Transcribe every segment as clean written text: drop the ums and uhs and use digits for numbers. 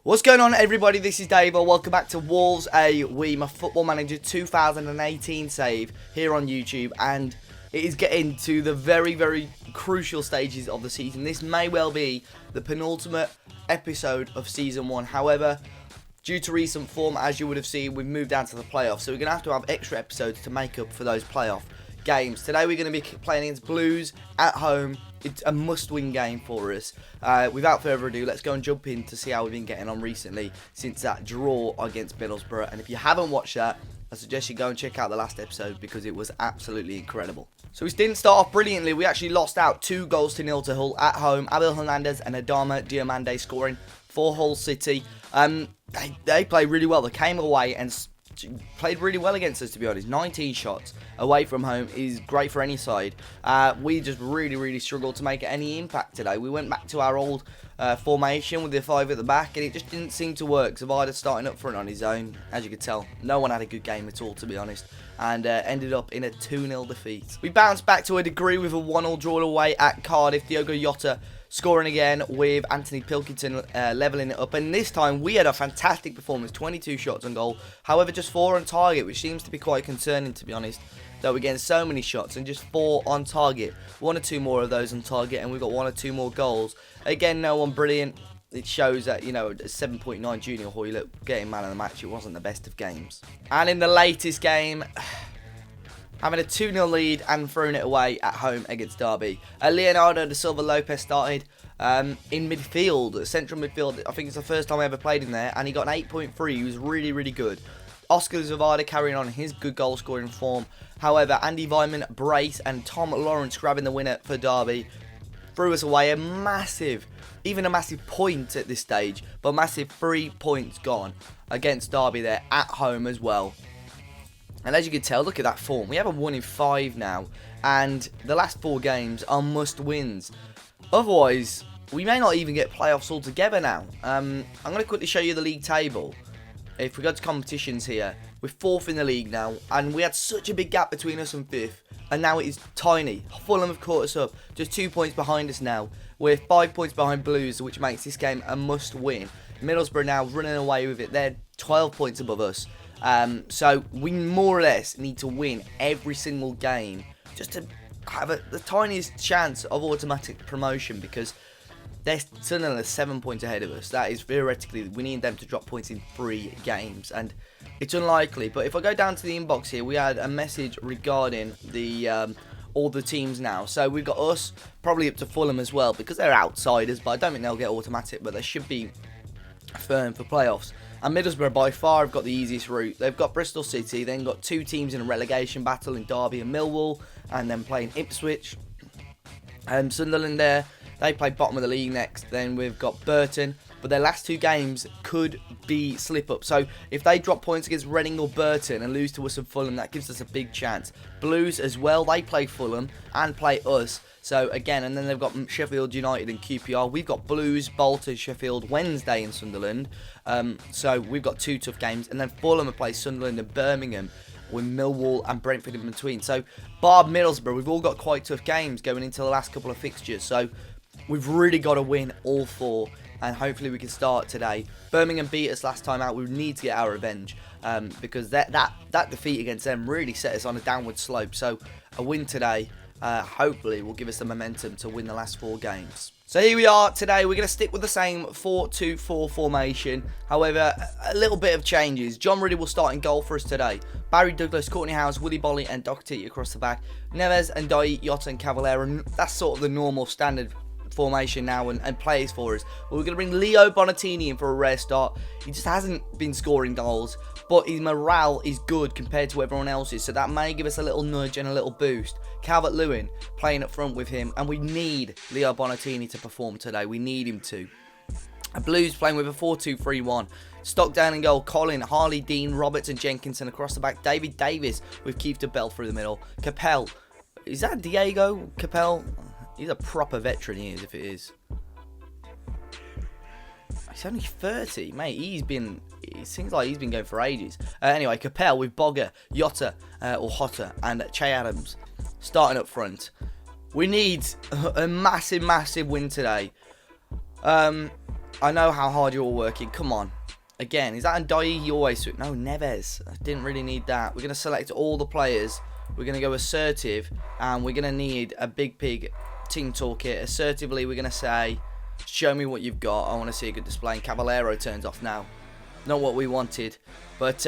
What's going on, everybody? This is Dave. Welcome back to Wolves my Football Manager 2018 save here on YouTube, and it is getting to the very, very crucial stages of the season. This may well be the penultimate episode of Season 1. However, due to recent form, as you would have seen, we've moved down to the playoffs, so we're going to have extra episodes to make up for those playoff games. Today we're going to be playing against Blues at home. It's a must-win game for us. Without further ado, let's go and jump in to see how we've been getting on recently since that draw against Middlesbrough. And if you haven't watched that, I suggest you go and check out the last episode because it was absolutely incredible. So we didn't start off brilliantly. We actually lost out 2-0 to Hull at home. Abel Hernandez and Adama Diomande scoring for Hull City. They played really well. They came away and played really well against us, to be honest. 19 shots away from home is great for any side. We just really struggled to make any impact today. We went back to our old formation with the 5 at the back, and it just didn't seem to work. Zavada starting up front on his own. As you could tell, no one had a good game at all, to be honest, and ended up in a 2-0 defeat. We bounced back to a degree with a 1-1 draw away at Cardiff. Diogo Jota scoring again with Anthony Pilkington levelling it up, and this time we had a fantastic performance. 22 shots on goal, however just 4 on target, which seems to be quite concerning, to be honest, that we're getting so many shots and just 4 on target. 1 or 2 more of those on target and we've got 1 or 2 more goals. Again, no one brilliant. It shows that, you know, 7.9 Junior Hoylett getting man of the match, it wasn't the best of games. And in the latest game, having a 2-0 lead and throwing it away at home against Derby. Leonardo da Silva Lopez started in midfield, central midfield. I think it's the first time I ever played in there, and he got an 8.3. He was really good. Oscar Zavada carrying on his good goal scoring form. However, Andy Weimann, Brace and Tom Lawrence grabbing the winner for Derby threw us away. A massive point at this stage, but massive 3 points gone against Derby there at home as well. And as you can tell, look at that form. We have a 1 in 5 now, and the last 4 games are must-wins. Otherwise, we may not even get playoffs altogether now. I'm going to quickly show you the league table. If we go to competitions here, we're 4th in the league now, and we had such a big gap between us and 5th, and now it is tiny. Fulham have caught us up, just 2 points behind us now. We're 5 points behind Blues, which makes this game a must-win. Middlesbrough now running away with it. They're 12 points above us. So we more or less need to win every single game just to have the tiniest chance of automatic promotion, because they're Sunderland 7 points ahead of us. That is theoretically, we need them to drop points in 3 games, and it's unlikely. But if I go down to the inbox here, we had a message regarding the all the teams now. So we've got us, probably up to Fulham as well, because they're outsiders, but I don't think they'll get automatic, but they should be firm for playoffs. And Middlesbrough by far have got the easiest route. They've got Bristol City, then got 2 teams in a relegation battle in Derby and Millwall, and then playing Ipswich. Sunderland there, they play bottom of the league next. Then we've got Burton, but their last 2 games could be slip-up. So if they drop points against Reading or Burton and lose to us and Fulham, that gives us a big chance. Blues as well, they play Fulham and play us. So again, and then they've got Sheffield United and QPR. We've got Blues, Bolton, Sheffield, Wednesday in Sunderland. So we've got 2 tough games. And then Fulham will play Sunderland and Birmingham, with Millwall and Brentford in between. So bar Middlesbrough, we've all got quite tough games going into the last couple of fixtures. So we've really got to win all 4. And hopefully we can start today. Birmingham beat us last time out. We need to get our revenge, because that defeat against them really set us on a downward slope. So a win today hopefully will give us the momentum to win the last 4 games. So here we are today. We're going to stick with the same 4-2-4 formation. However, a little bit of changes. John Ruddy will start in goal for us today. Barry Douglas, Courtney Howes, Willy Bolly and Doherty across the back. Neves and Dai, Jota and Cavallera. And that's sort of the normal standard formation now and plays for us. But we're going to bring Leo Bonatini in for a rare start. He just hasn't been scoring goals, but his morale is good compared to everyone else's, so that may give us a little nudge and a little boost. Calvert-Lewin playing up front with him, and we need Leo Bonatini to perform today. We need him to. Blues playing with a 4-2-3-1. Stockdale in goal, Colin, Harley, Dean, Roberts and Jenkinson across the back. David Davis with Keith DeBell through the middle. Capel, is that Diego Capel? He's a proper veteran, he is, if it is. He's only 30, mate. It seems like he's been going for ages. Anyway, Capel with Bogger, Jota, or Hotter, and Che Adams starting up front. We need a massive win today. I know how hard you're all working. Come on. Again, is that Ndiaye? He always... No, Neves. I didn't really need that. We're going to select all the players. We're going to go assertive. And we're going to need a big pig team toolkit. Assertively, we're going to say, show me what you've got. I want to see a good display. And Cavallero turns off now. Not what we wanted. But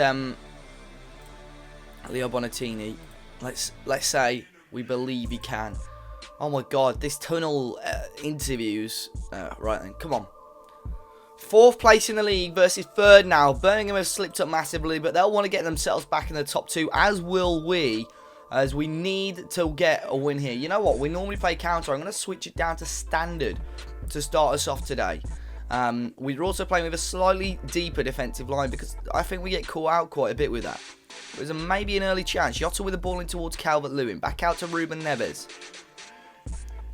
Leo Bonatini, let's say we believe he can. Oh my god, this tunnel interviews. Right then, come on. 4th place in the league versus 3rd now. Birmingham have slipped up massively, but they'll want to get themselves back in the top 2, as will we, as we need to get a win here. You know what? We normally play counter. I'm going to switch it down to standard to start us off today. We're also playing with a slightly deeper defensive line because I think we get caught out quite a bit with that. There's maybe an early chance. Jota with the ball in towards Calvert-Lewin. Back out to Ruben Neves.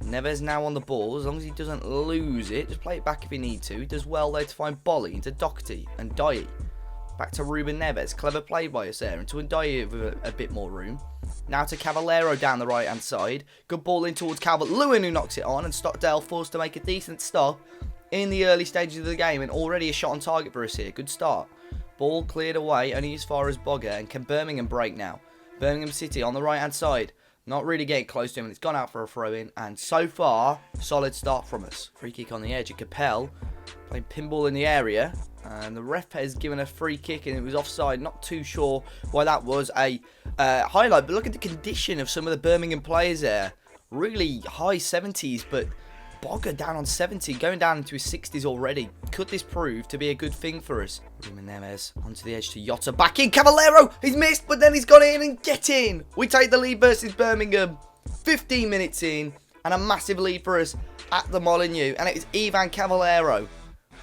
Neves now on the ball, as long as he doesn't lose it. Just play it back if you need to. He does well there to find Bolly into Doherty and Ndiaye. Back to Ruben Neves. Clever play by us there. Into Ndiaye with a bit more room. Now to Cavallero down the right-hand side. Good ball in towards Calvert-Lewin, who knocks it on. And Stockdale forced to make a decent stop in the early stages of the game. And already a shot on target for us here. Good start. Ball cleared away, only as far as Bogger. And can Birmingham break now? Birmingham City on the right-hand side. Not really getting close to him, and it's gone out for a throw-in. And so far, solid start from us. Free kick on the edge. And Capel playing pinball in the area. And the ref has given a free kick, and it was offside. Not too sure why that was a highlight. But look at the condition of some of the Birmingham players there. Really high 70s, but Bogger down on 70, going down into his 60s already. Could this prove to be a good thing for us? Ruben Neves onto the edge to Jota. Back in. Cavallero. He's missed, but then he's gone in and get in. We take the lead versus Birmingham. 15 minutes in, and a massive lead for us at the Molineux. And it is Ivan Cavallero.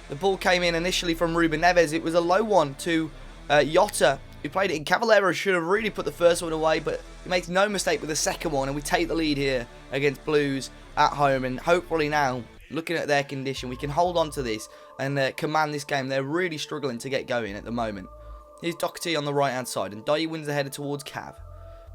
The ball came in initially from Ruben Neves. It was a low one to Jota, who played it in. Cavallero should have really put the first one away, but he makes no mistake with the second one, and we take the lead here against Blues at home. And hopefully now, looking at their condition, we can hold on to this and command this game. They're really struggling to get going at the moment. Here's Doherty on the right-hand side, and Ndiaye wins the header towards Cav.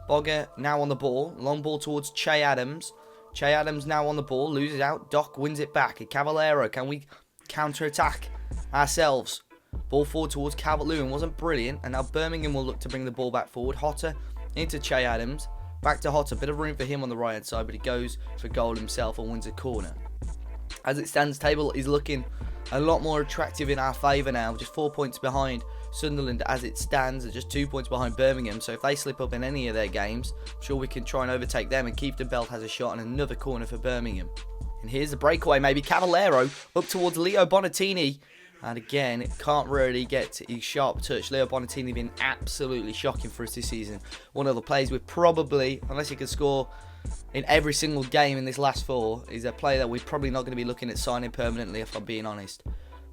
Bogger now on the ball. Long ball towards Che Adams. Che Adams now on the ball, loses out. Doc wins it back. And Cavallero, can we counter-attack ourselves? Ball forward towards Calvert-Lewin wasn't brilliant, and now Birmingham will look to bring the ball back forward. Hotter into Che Adams. Back to Hotter. Bit of room for him on the right-hand side, but he goes for goal himself and wins a corner. As it stands, table is looking a lot more attractive in our favour now. Just 4 points behind Sunderland as it stands, and just 2 points behind Birmingham. So if they slip up in any of their games, I'm sure we can try and overtake them. And Keefton Belt has a shot and another corner for Birmingham. And here's the breakaway, maybe Cavallero up towards Leo Bonatini. And again, it can't really get his sharp touch. Leo Bonatini been absolutely shocking for us this season. One of the players we've probably, unless he can score in every single game in this last 4, is a player that we're probably not going to be looking at signing permanently, if I'm being honest.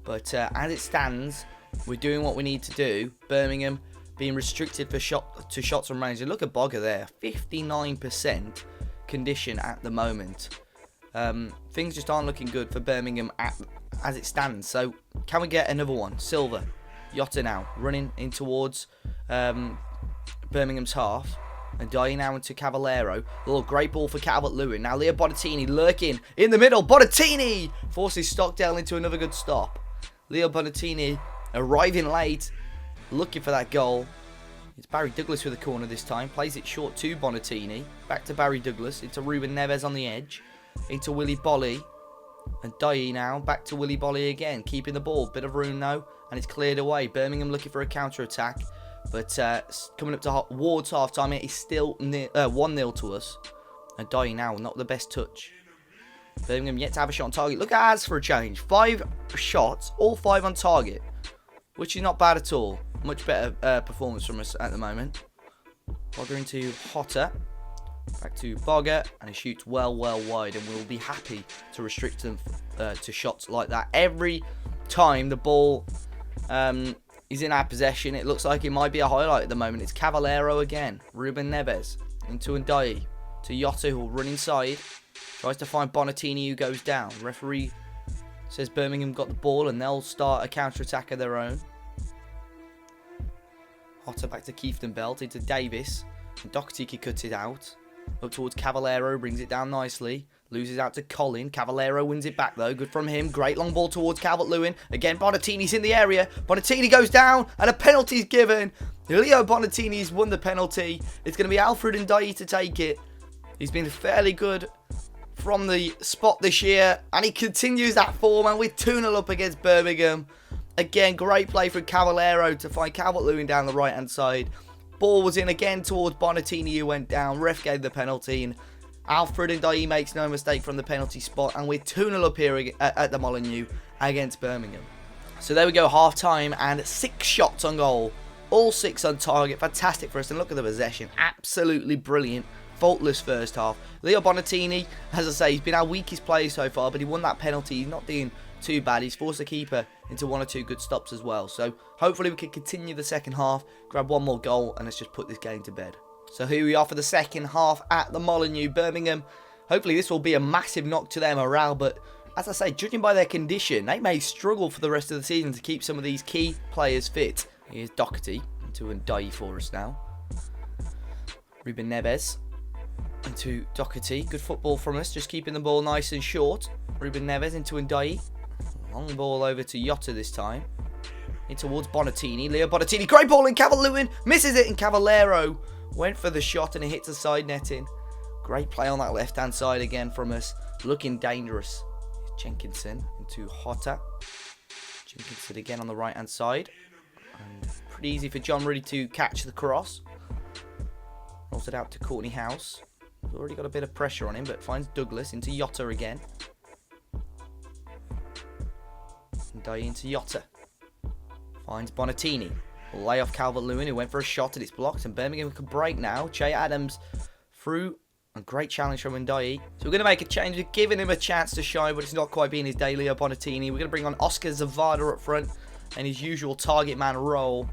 But as it stands, we're doing what we need to do. Birmingham being restricted for shots from range. And look at Bogger there, 59% condition at the moment. Things just aren't looking good for Birmingham as it stands. So can we get another one? Silva, Jota now running in towards Birmingham's half. And Ndiaye now into Cavallero. A little great ball for Calvert-Lewin. Now Leo Bonatini lurking in the middle. Bonatini forces Stockdale into another good stop. Leo Bonatini arriving late, looking for that goal. It's Barry Douglas with the corner this time. Plays it short to Bonatini. Back to Barry Douglas. Into Ruben Neves on the edge. Into Willy Bolly. And Ndiaye now. Back to Willy Bolly again. Keeping the ball. Bit of room now. And it's cleared away. Birmingham looking for a counter-attack. But coming up towards half-time, it is still 1-0 to us. And Ndiaye now, not the best touch. Birmingham yet to have a shot on target. Look at ours for a change. 5 shots, all 5 on target. Which is not bad at all. Much better performance from us at the moment. Bogger into Hotter. Back to Bogger. And he shoots well wide. And we'll be happy to restrict them to shots like that. Every time the ball is in our possession, it looks like it might be a highlight at the moment. It's Cavallero again. Ruben Neves into Ndiaye. To Jota, who will run inside. Tries to find Bonatini, who goes down. Referee says Birmingham got the ball and they'll start a counter-attack of their own. Hotter back to Keefton Belt, into Davis. And Doherty can cut it out. Up towards Cavallero, brings it down nicely. Loses out to Colin. Cavallero wins it back, though. Good from him. Great long ball towards Calvert-Lewin. Again, Bonatini's in the area. Bonatini goes down, and a penalty's given. Leo Bonatini's won the penalty. It's going to be Alfred Ndiaye to take it. He's been fairly good from the spot this year, and he continues that form, and we're 2-0 up against Birmingham. Again, great play from Cavallero to find Calvert-Lewin down the right-hand side. Ball was in again towards Bonatini, who went down. Ref gave the penalty, and Alfred Ndiaye makes no mistake from the penalty spot, and we're 2-0 up here at the Molineux against Birmingham. So there we go, half-time, and 6 shots on goal. All 6 on target. Fantastic for us, and look at the possession. Absolutely brilliant. Faultless first half. Leo Bonatini, as I say, he's been our weakest player so far, but he won that penalty. He's not doing too bad. He's forced the keeper into 1 or 2 good stops as well. So hopefully we can continue the second half, grab 1 more goal, and let's just put this game to bed. So here we are for the second half at the Molineux, Birmingham. Hopefully this will be a massive knock to their morale, but as I say, judging by their condition, they may struggle for the rest of the season to keep some of these key players fit. Here's Doherty into Ndiaye for us now. Ruben Neves into Doherty. Good football from us, just keeping the ball nice and short. Ruben Neves into Ndiaye. Long ball over to Jota this time. In towards Bonatini. Leo Bonatini. Great ball in. Calvert-Lewin misses it, and Cavallero went for the shot and it hits the side netting. Great play on that left-hand side again from us. Looking dangerous. Jenkinson into Jota. Jenkinson again on the right-hand side. And pretty easy for John Ruddy to catch the cross. Rolls it out to Courtney House. He's already got a bit of pressure on him, but finds Douglas into Jota again. Ndiaye into Jota. Finds Bonatini. Lay off Calvert-Lewin, who went for a shot and it's blocked, and Birmingham can break now. Che Adams through. A great challenge from Ndiaye. So we're going to make a change. We're giving him a chance to shine, but it's not quite being his day. Leo Bonatini. We're going to bring on Oscar Zavada up front and his usual target man role.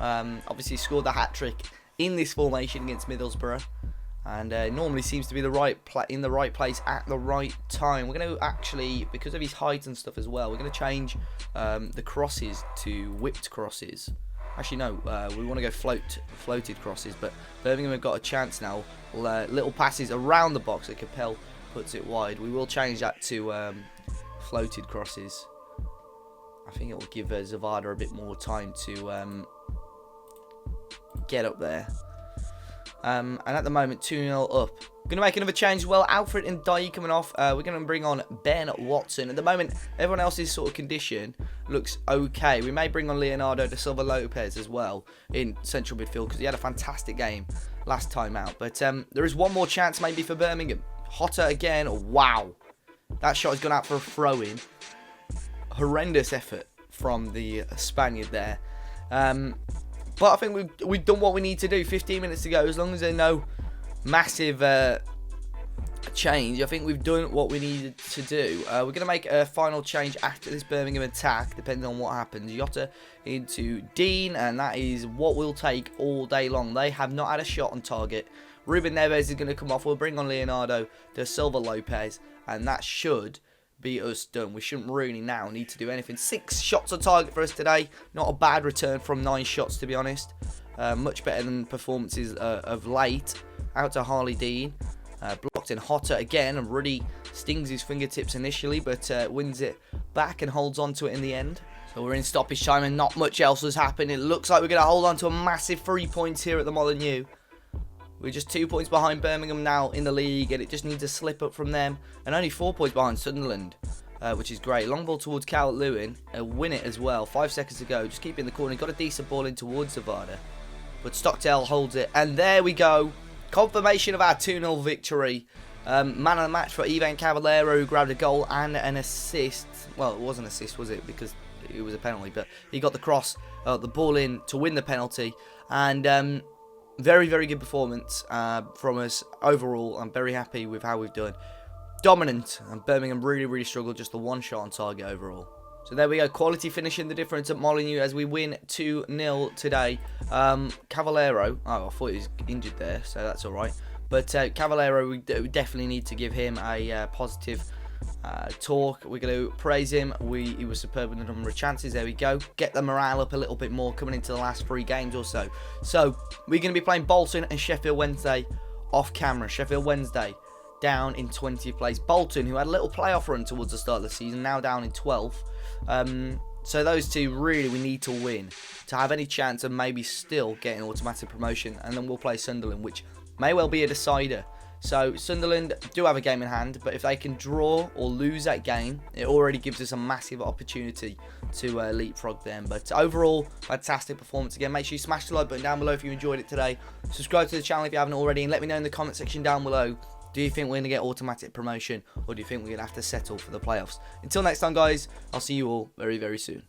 Obviously scored the hat-trick in this formation against Middlesbrough. And normally seems to be in the right place at the right time. We're going to actually, because of his height and stuff as well, we're going to change the crosses to whipped crosses. Actually, no, we want to go floated crosses, but Birmingham have got a chance now. Little passes around the box that Capel puts it wide. We will change that to floated crosses. I think it will give Zavada a bit more time to get up there. And at the moment, 2-0 up. We're going to make another change as well. Alfred Ndiaye coming off. We're going to bring on Ben Watson. At the moment, everyone else's sort of condition looks okay. We may bring on Leonardo da Silva Lopez as well in central midfield because he had a fantastic game last time out. But there is one more chance maybe for Birmingham. Jota again. Wow. That shot has gone out for a throw-in. Horrendous effort from the Spaniard there. But I think we've done what we need to do. 15 minutes to go. As long as there's no massive change, I think we've done what we needed to do. We're going to make a final change after this Birmingham attack, depending on what happens. Jota into Dean, and that is what we'll take all day long. They have not had a shot on target. Ruben Neves is going to come off. We'll bring on Leonardo da Silva Lopez, and that should be us done. We shouldn't really now need to do anything. 6 shots on target for us today. Not a bad return from 9 shots, to be honest. Much better than performances of late. Out to Harley Dean. Blocked in Jota again, and Ruddy stings his fingertips initially, but wins it back and holds on to it in the end. So we're in stoppage time and not much else has happened. It looks like we're going to hold on to a massive 3 points here at the Molineux. We're just 2 points behind Birmingham now in the league, and it just needs a slip up from them. And only 4 points behind Sunderland, which is great. Long ball towards Calvert-Lewin. Win it as well. 5 seconds to go. Just keep it in the corner. Got a decent ball in towards Zavada. But Stockdale holds it. And there we go. Confirmation of our 2-0 victory. Man of the match for Ivan Cavallero, who grabbed a goal and an assist. Well, it wasn't an assist, was it? Because it was a penalty. But he got the cross, the ball in to win the penalty. And very, very good performance from us overall. I'm very happy with how we've done. Dominant, and Birmingham really, really struggled. Just the 1 shot on target overall. So there we go. Quality finishing the difference at Molineux as we win 2-0 today. Cavallero. Oh, I thought he was injured there, so that's all right. But Cavallero, we definitely need to give him a positive talk. We're going to praise him. He was superb with the number of chances. There we go. Get the morale up a little bit more coming into the last 3 games or so. So we're going to be playing Bolton and Sheffield Wednesday off camera. Sheffield Wednesday down in 20th place. Bolton, who had a little playoff run towards the start of the season, now down in 12th. So those two, really, we need to win to have any chance of maybe still getting automatic promotion. And then we'll play Sunderland, which may well be a decider. So Sunderland do have a game in hand, but if they can draw or lose that game, it already gives us a massive opportunity to leapfrog them. But overall, fantastic performance again. Make sure you smash the like button down below if you enjoyed it today. Subscribe to the channel if you haven't already, and let me know in the comment section down below. Do you think we're going to get automatic promotion, or do you think we're going to have to settle for the playoffs? Until next time, guys, I'll see you all very, very soon.